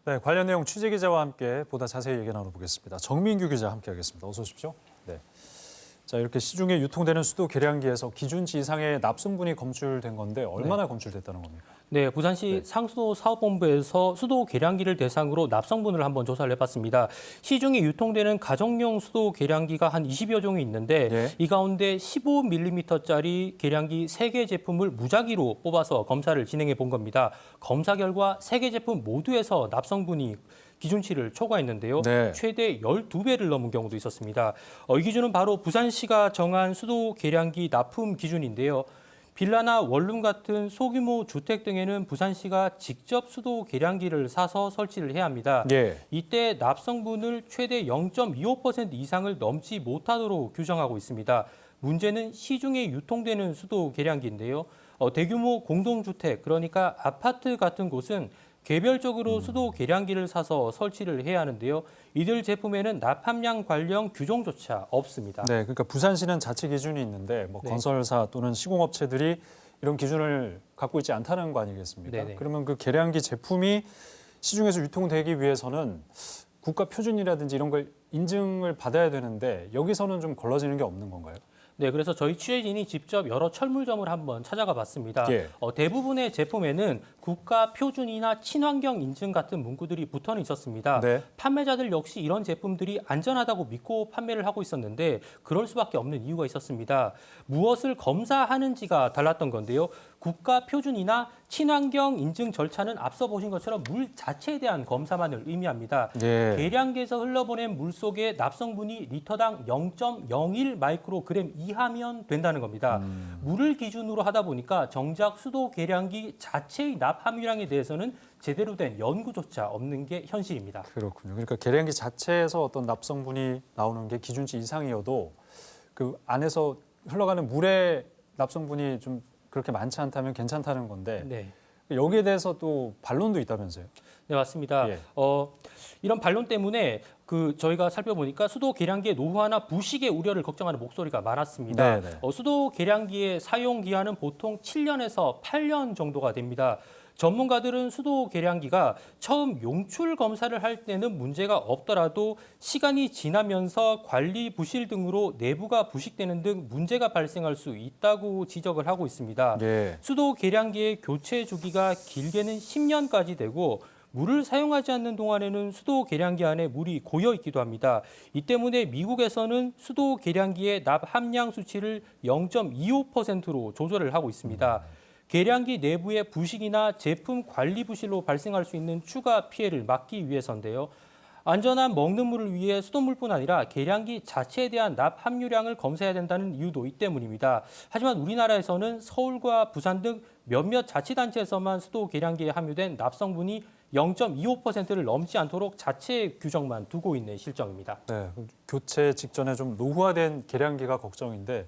네, 관련 내용 취재 기자와 함께 보다 자세히 얘기 나눠보겠습니다. 정민규 기자 함께하겠습니다. 어서 오십시오. 네. 자, 이렇게 시중에 유통되는 수도 계량기에서 기준치 이상의 납승분이 검출된 건데 얼마나 검출됐다는 겁니까? 네, 부산시 상수도 사업본부에서 수도 계량기를 대상으로 납성분을 한번 조사를 해봤습니다. 시중에 유통되는 가정용 수도 계량기가 한 20여 종이 있는데 이 가운데 15mm짜리 계량기 3개 제품을 무작위로 뽑아서 검사를 진행해 본 겁니다. 검사 결과 3개 제품 모두에서 납성분이 기준치를 초과했는데요. 최대 12배를 넘은 경우도 있었습니다. 이 기준은 바로 부산시가 정한 수도 계량기 납품 기준인데요. 빌라나 원룸 같은 소규모 주택 등에는 부산시가 직접 수도 계량기를 사서 설치를 해야 합니다. 이때 납성분을 최대 0.25% 이상을 넘지 못하도록 규정하고 있습니다. 문제는 시중에 유통되는 수도 계량기인데요. 대규모 공동주택, 그러니까 아파트 같은 곳은 개별적으로 수도 계량기를 사서 설치를 해야 하는데요. 이들 제품에는 납함량 관련 규정조차 없습니다. 네, 그러니까 부산시는 자체 기준이 있는데 건설사 또는 시공업체들이 이런 기준을 갖고 있지 않다는 거 아니겠습니까? 그러면 그 계량기 제품이 시중에서 유통되기 위해서는 국가 표준이라든지 이런 걸 인증을 받아야 되는데 여기서는 좀 걸러지는 게 없는 건가요? 네, 그래서 저희 취재진이 직접 여러 철물점을 한번 찾아가 봤습니다. 대부분의 제품에는 국가 표준이나 친환경 인증 같은 문구들이 붙어 있었습니다. 판매자들 역시 이런 제품들이 안전하다고 믿고 판매를 하고 있었는데 그럴 수밖에 없는 이유가 있었습니다. 무엇을 검사하는지가 달랐던 건데요. 국가 표준이나 친환경 인증 절차는 앞서 보신 것처럼 물 자체에 대한 검사만을 의미합니다. 계량기에서 흘러보낸 물 속에 납성분이 리터당 0.01 마이크로그램 이하면 된다는 겁니다. 물을 기준으로 하다 보니까 정작 수도 계량기 자체의 납 함유량에 대해서는 제대로 된 연구조차 없는 게 현실입니다. 그렇군요. 그러니까 계량기 자체에서 어떤 납성분이 나오는 게 기준치 이상이어도 그 안에서 흘러가는 물의 납성분이 좀 그렇게 많지 않다면 괜찮다는 건데 여기에 대해서 또 반론도 있다면서요? 네, 맞습니다. 이런 반론 때문에 저희가 살펴보니까 수도 계량기의 노후화나 부식의 우려를 걱정하는 목소리가 많았습니다. 수도 계량기의 사용 기한은 보통 7년에서 8년 정도가 됩니다. 전문가들은 수도 계량기가 처음 용출 검사를 할 때는 문제가 없더라도 시간이 지나면서 관리 부실 등으로 내부가 부식되는 등 문제가 발생할 수 있다고 지적을 하고 있습니다. 수도 계량기의 교체 주기가 길게는 10년까지 되고 물을 사용하지 않는 동안에는 수도 계량기 안에 물이 고여 있기도 합니다. 이 때문에 미국에서는 수도 계량기의 납 함량 수치를 0.25%로 조절을 하고 있습니다. 계량기 내부의 부식이나 제품 관리 부실로 발생할 수 있는 추가 피해를 막기 위해서인데요. 안전한 먹는 물을 위해 수돗물뿐 아니라 계량기 자체에 대한 납 함유량을 검사해야 된다는 이유도 이 때문입니다. 하지만 우리나라에서는 서울과 부산 등 몇몇 자치단체에서만 수도 계량기에 함유된 납성분이 0.25%를 넘지 않도록 자체 규정만 두고 있는 실정입니다. 네, 교체 직전에 좀 노후화된 계량기가 걱정인데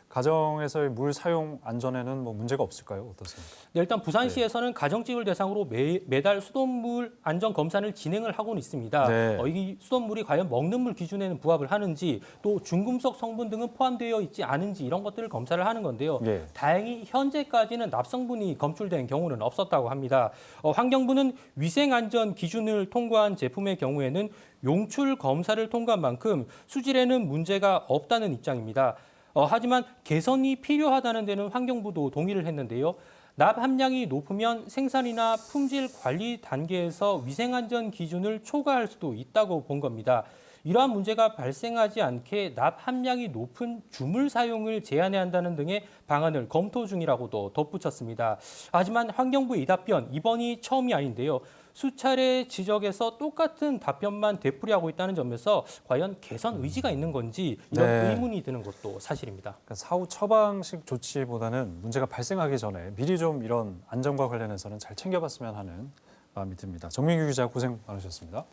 가정에서의 물 사용 안전에는 뭐 문제가 없을까요? 어떻습니까? 일단 부산시에서는 가정집을 대상으로 매달 수돗물 안전 검사를 진행을 하고는 있습니다. 이 수돗물이 과연 먹는 물 기준에는 부합을 하는지 또 중금속 성분 등은 포함되어 있지 않은지 이런 것들을 검사를 하는 건데요. 다행히 현재까지는 납성분이 검출된 경우는 없었다고 합니다. 환경부는 위생안전 기준을 통과한 제품의 경우에는 용출 검사를 통과한 만큼 수질에는 문제가 없다는 입장입니다. 하지만 개선이 필요하다는 데는 환경부도 동의를 했는데요. 납 함량이 높으면 생산이나 품질 관리 단계에서 위생안전 기준을 초과할 수도 있다고 본 겁니다. 이러한 문제가 발생하지 않게 납 함량이 높은 주물 사용을 제한해야 한다는 등의 방안을 검토 중이라고도 덧붙였습니다. 하지만 환경부의 이 답변, 이번이 처음이 아닌데요. 수차례 지적에서 똑같은 답변만 되풀이하고 있다는 점에서 과연 개선 의지가 있는 건지 이런 의문이 드는 것도 사실입니다. 그러니까 사후 처방식 조치보다는 문제가 발생하기 전에 미리 좀 이런 안전과 관련해서는 잘 챙겨봤으면 하는 마음이 듭니다. 정민규 기자 고생 많으셨습니다.